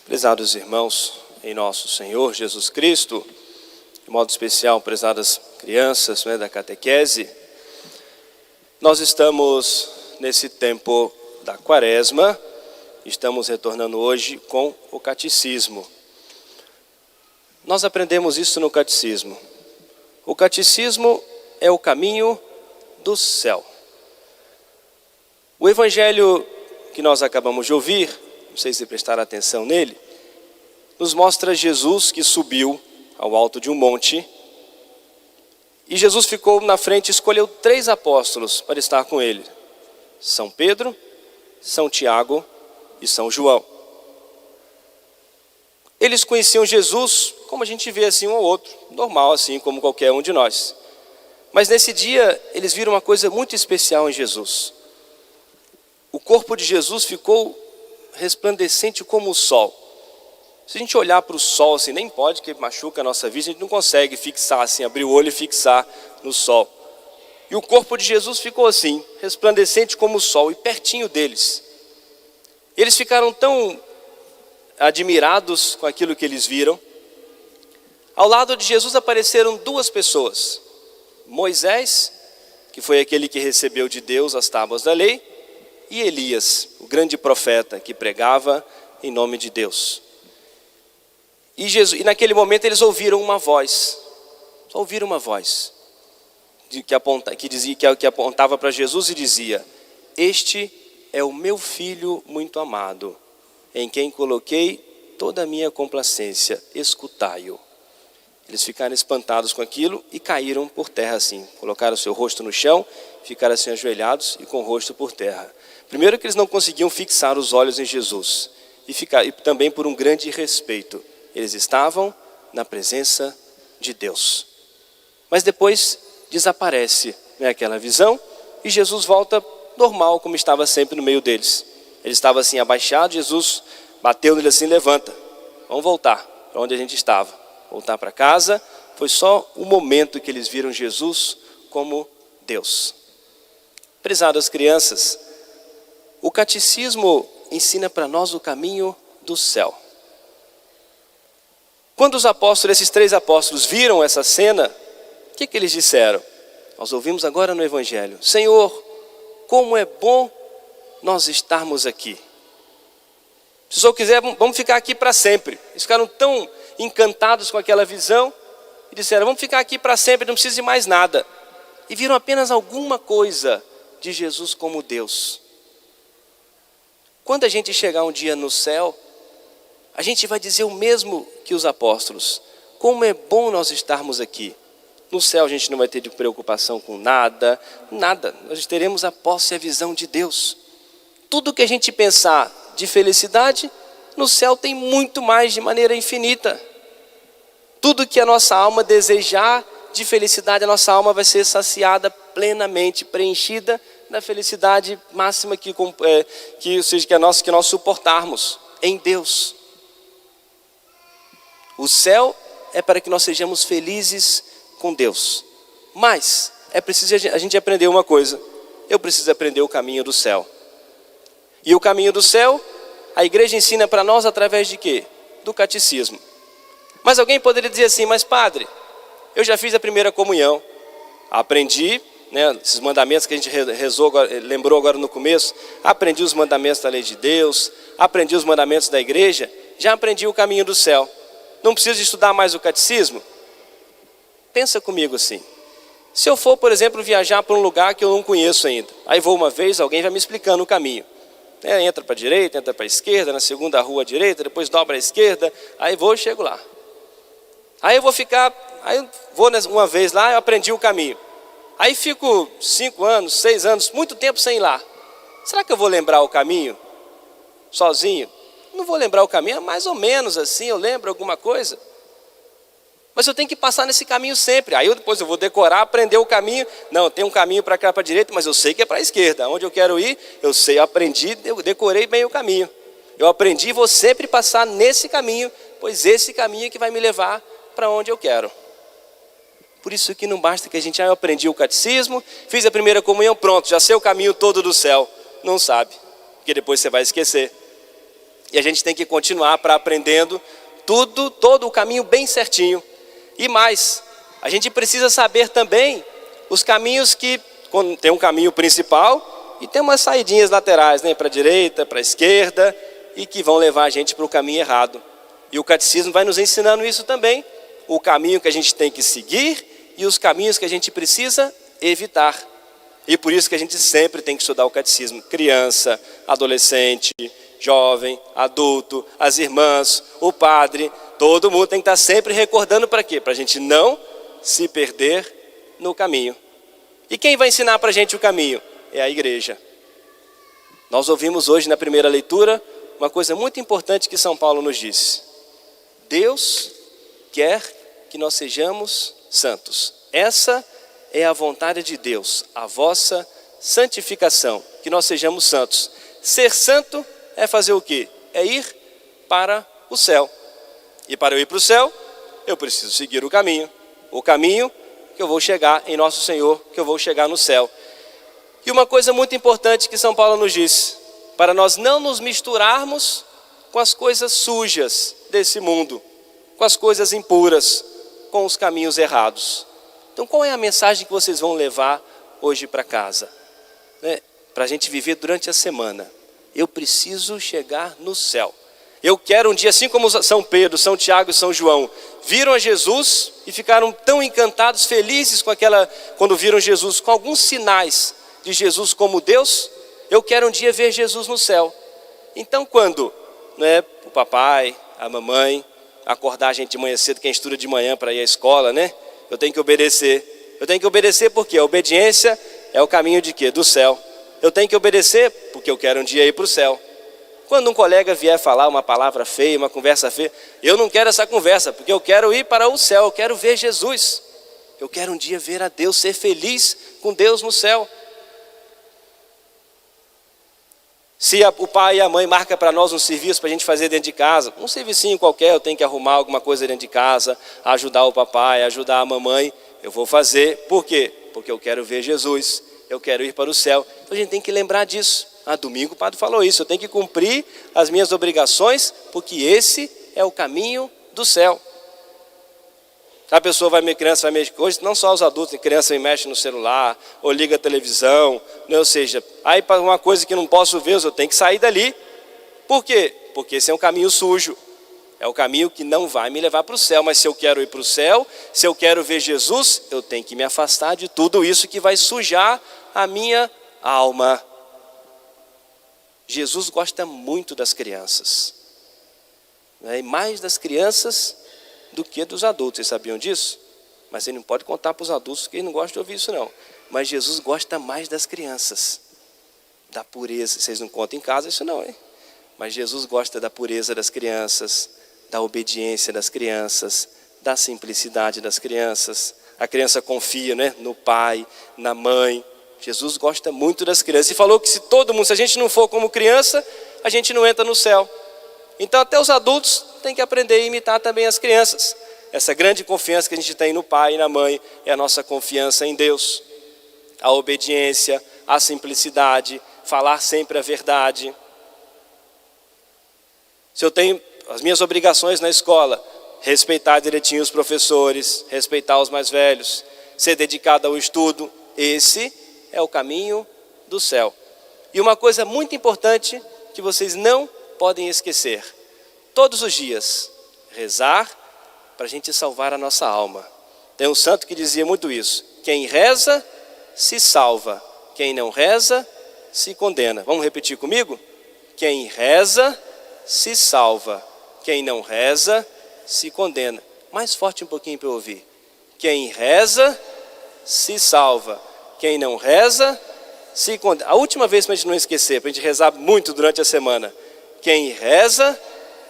Prezados irmãos, em nosso Senhor Jesus Cristo, de modo especial, prezadas crianças da catequese, nós estamos nesse tempo da Quaresma, estamos retornando hoje com o catecismo. Nós aprendemos isso no catecismo. O catecismo é o caminho do céu. O evangelho que nós acabamos de ouvir, não sei se prestaram atenção nele, nos mostra Jesus que subiu ao alto de um monte. E Jesus ficou na frente e escolheu 3 apóstolos para estar com ele. São Pedro, São Tiago e São João. Eles conheciam Jesus como a gente vê assim um ou outro, normal assim como qualquer um de nós. Mas nesse dia eles viram uma coisa muito especial em Jesus. O corpo de Jesus ficou resplandecente como o sol. Se a gente olhar para o sol assim, nem pode, que machuca a nossa vista, a gente não consegue fixar assim, abrir o olho e fixar no sol. E o corpo de Jesus ficou assim, resplandecente como o sol, e pertinho deles. Eles ficaram tão admirados com aquilo que eles viram. Ao lado de Jesus apareceram 2 pessoas. Moisés, que foi aquele que recebeu de Deus as tábuas da lei, e Elias, o grande profeta que pregava em nome de Deus. E naquele momento eles ouviram uma voz, só ouviram uma voz, que apontava para Jesus e dizia: "Este é o meu filho muito amado, em quem coloquei toda a minha complacência, escutai-o." Eles ficaram espantados com aquilo e caíram por terra assim, colocaram seu rosto no chão, ficaram assim ajoelhados e com o rosto por terra. Primeiro que eles não conseguiam fixar os olhos em Jesus, e também por um grande respeito. Eles estavam na presença de Deus. Mas depois desaparece aquela visão e Jesus volta normal, como estava sempre no meio deles. Ele estava assim abaixado, Jesus bateu nele assim: "Levanta, vamos voltar para onde a gente estava." Voltar para casa. Foi só o momento que eles viram Jesus como Deus. Prezadas crianças, o catecismo ensina para nós o caminho do céu. Quando os apóstolos, esses 3 apóstolos, viram essa cena, o que eles disseram? Nós ouvimos agora no evangelho: "Senhor, como é bom nós estarmos aqui. Se o Senhor quiser, vamos ficar aqui para sempre." Eles ficaram tão encantados com aquela visão e disseram: "Vamos ficar aqui para sempre, não precisa de mais nada." E viram apenas alguma coisa de Jesus como Deus. Quando a gente chegar um dia no céu, a gente vai dizer o mesmo que os apóstolos: como é bom nós estarmos aqui. No céu a gente não vai ter de preocupação com nada. Nós teremos a posse e a visão de Deus. Tudo que a gente pensar de felicidade, no céu tem muito mais, de maneira infinita. Tudo que a nossa alma desejar de felicidade, a nossa alma vai ser saciada plenamente, preenchida da felicidade máxima que nós suportarmos em Deus. O céu é para que nós sejamos felizes com Deus. Mas é preciso a gente aprender uma coisa. Eu preciso aprender o caminho do céu. E o caminho do céu, a igreja ensina para nós através de quê? Do catecismo. Mas alguém poderia dizer assim: "Mas padre, eu já fiz a primeira comunhão, aprendi esses mandamentos que a gente lembrou agora no começo, aprendi os mandamentos da lei de Deus, aprendi os mandamentos da igreja, já aprendi o caminho do céu. Não preciso estudar mais o catecismo?" Pensa comigo assim: se eu for, por exemplo, viajar para um lugar que eu não conheço ainda, aí vou uma vez, alguém vai me explicando o caminho. Entra para a direita, entra para a esquerda, na segunda rua à direita, depois dobra à esquerda, aí vou e chego lá. Aí eu vou uma vez lá, eu aprendi o caminho. Aí fico 5 anos, 6 anos, muito tempo sem ir lá. Será que eu vou lembrar o caminho sozinho? Não vou lembrar o caminho, mais ou menos assim, eu lembro alguma coisa. Mas eu tenho que passar nesse caminho sempre. Aí depois eu vou decorar, aprender o caminho. Não, tem um caminho para cá, para a direita, mas eu sei que é para a esquerda. Onde eu quero ir, eu sei, eu aprendi, eu decorei bem o caminho. Eu aprendi e vou sempre passar nesse caminho, pois esse caminho é que vai me levar para onde eu quero. Por isso que não basta que a gente, eu aprendi o catecismo, fiz a primeira comunhão, pronto, já sei o caminho todo do céu. Não sabe, porque depois você vai esquecer. E a gente tem que continuar para aprendendo todo o caminho bem certinho. E mais, a gente precisa saber também os caminhos que tem um caminho principal e tem umas saidinhas laterais, né, para a direita, para a esquerda, e que vão levar a gente para o caminho errado. E o catecismo vai nos ensinando isso também, o caminho que a gente tem que seguir e os caminhos que a gente precisa evitar. E por isso que a gente sempre tem que estudar o catecismo. Criança, adolescente, jovem, adulto, as irmãs, o padre, todo mundo tem que estar sempre recordando para quê? Para a gente não se perder no caminho. E quem vai ensinar para a gente o caminho? É a igreja. Nós ouvimos hoje na primeira leitura uma coisa muito importante que São Paulo nos disse. Deus quer que nós sejamos santos. Essa é a vontade de Deus, a vossa santificação, que nós sejamos santos. Ser santo é fazer o quê? É ir para o céu. E para eu ir para o céu, eu preciso seguir o caminho que eu vou chegar em nosso Senhor, que eu vou chegar no céu. E uma coisa muito importante que São Paulo nos disse, para nós não nos misturarmos com as coisas sujas desse mundo, com as coisas impuras, com os caminhos errados. Então qual é a mensagem que vocês vão levar hoje para casa? Para a gente viver durante a semana. Eu preciso chegar no céu. Eu quero um dia, assim como São Pedro, São Tiago e São João viram a Jesus e ficaram tão encantados, felizes quando viram Jesus, com alguns sinais de Jesus como Deus, eu quero um dia ver Jesus no céu. Então quando o papai, a mamãe, acordar a gente de manhã cedo, quem estuda de manhã para ir à escola, eu tenho que obedecer. Eu tenho que obedecer porque a obediência é o caminho de quê? Do céu. Eu tenho que obedecer porque eu quero um dia ir para o céu. Quando um colega vier falar uma palavra feia, uma conversa feia, eu não quero essa conversa, porque eu quero ir para o céu, eu quero ver Jesus. Eu quero um dia ver a Deus, ser feliz com Deus no céu. Se o pai e a mãe marcam para nós um serviço para a gente fazer dentro de casa, um servicinho qualquer, eu tenho que arrumar alguma coisa dentro de casa, ajudar o papai, ajudar a mamãe, eu vou fazer. Por quê? Porque eu quero ver Jesus, eu quero ir para o céu. Então a gente tem que lembrar disso. Domingo o padre falou isso, eu tenho que cumprir as minhas obrigações, porque esse é o caminho do céu. A pessoa criança vai mexer, hoje não só os adultos, criança mexe no celular, ou liga a televisão, ou seja, aí para uma coisa que não posso ver, eu tenho que sair dali. Por quê? Porque esse é um caminho sujo, é o caminho que não vai me levar para o céu, mas se eu quero ir para o céu, se eu quero ver Jesus, eu tenho que me afastar de tudo isso que vai sujar a minha alma. Jesus gosta muito das crianças, e mais das crianças do que dos adultos. Vocês sabiam disso? Mas ele não pode contar para os adultos, que ele não gosta de ouvir isso não. Mas Jesus gosta mais das crianças, da pureza. Vocês não contam em casa isso não, hein? Mas Jesus gosta da pureza das crianças, da obediência das crianças, da simplicidade das crianças. A criança confia, no pai, na mãe. Jesus gosta muito das crianças e falou que se a gente não for como criança, a gente não entra no céu. Então até os adultos têm que aprender a imitar também as crianças. Essa grande confiança que a gente tem no pai e na mãe é a nossa confiança em Deus. A obediência, a simplicidade, falar sempre a verdade. Se eu tenho as minhas obrigações na escola, respeitar direitinho os professores, respeitar os mais velhos, ser dedicado ao estudo, esse é o caminho do céu. E uma coisa muito importante que vocês não podem esquecer, todos os dias, rezar para a gente salvar a nossa alma. Tem um santo que dizia muito isso: quem reza, se salva. Quem não reza, se condena. Vamos repetir comigo? Quem reza, se salva. Quem não reza, se condena. Mais forte um pouquinho para eu ouvir. Quem reza, se salva. Quem não reza, se condena. A última vez para a gente não esquecer, para a gente rezar muito durante a semana. Quem reza,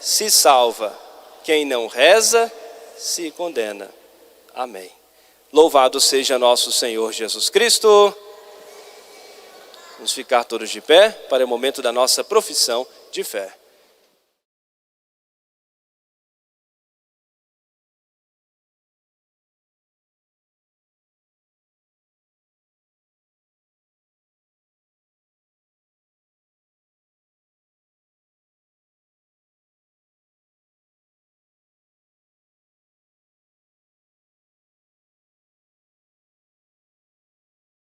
se salva. Quem não reza, se condena. Amém. Louvado seja nosso Senhor Jesus Cristo. Vamos ficar todos de pé para o momento da nossa profissão de fé.